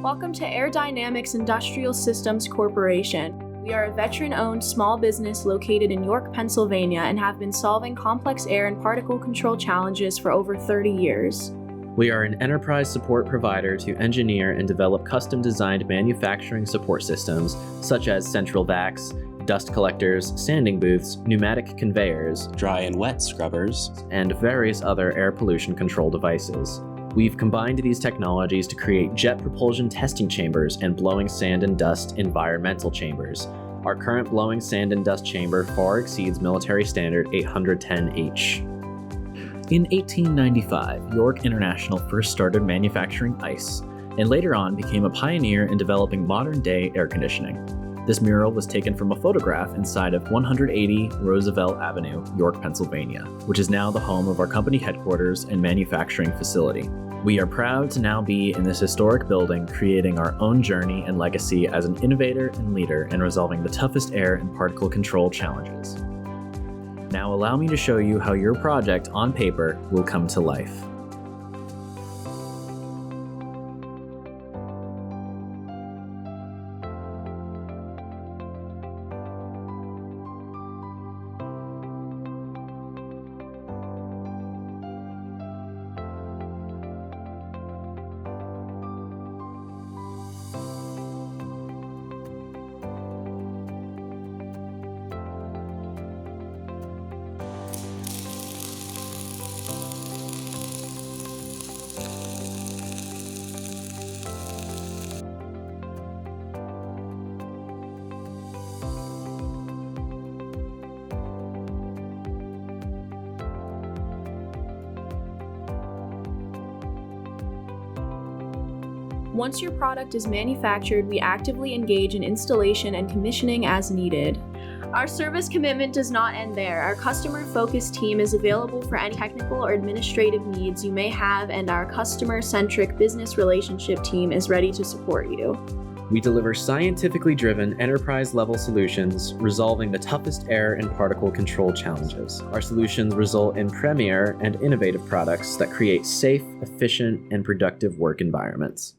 Welcome to Air Dynamics Industrial Systems Corporation. We are a veteran-owned small business located in York, Pennsylvania, and have been solving complex air and particle control challenges for over 30 years. We are an enterprise support provider to engineer and develop custom-designed manufacturing support systems such as central vacs, dust collectors, sanding booths, pneumatic conveyors, dry and wet scrubbers, and various other air pollution control devices. We've combined these technologies to create jet propulsion testing chambers and blowing sand and dust environmental chambers. Our current blowing sand and dust chamber far exceeds military standard 810H. In 1895, York International first started manufacturing ice, and later on became a pioneer in developing modern-day air conditioning. This mural was taken from a photograph inside of 180 Roosevelt Avenue, York, Pennsylvania, which is now the home of our company headquarters and manufacturing facility. We are proud to now be in this historic building, creating our own journey and legacy as an innovator and leader in resolving the toughest air and particle control challenges. Now allow me to show you how your project on paper will come to life. Once your product is manufactured, we actively engage in installation and commissioning as needed. Our service commitment does not end there. Our customer-focused team is available for any technical or administrative needs you may have, and our customer-centric business relationship team is ready to support you. We deliver scientifically driven enterprise-level solutions, resolving the toughest air and particle control challenges. Our solutions result in premier and innovative products that create safe, efficient, and productive work environments.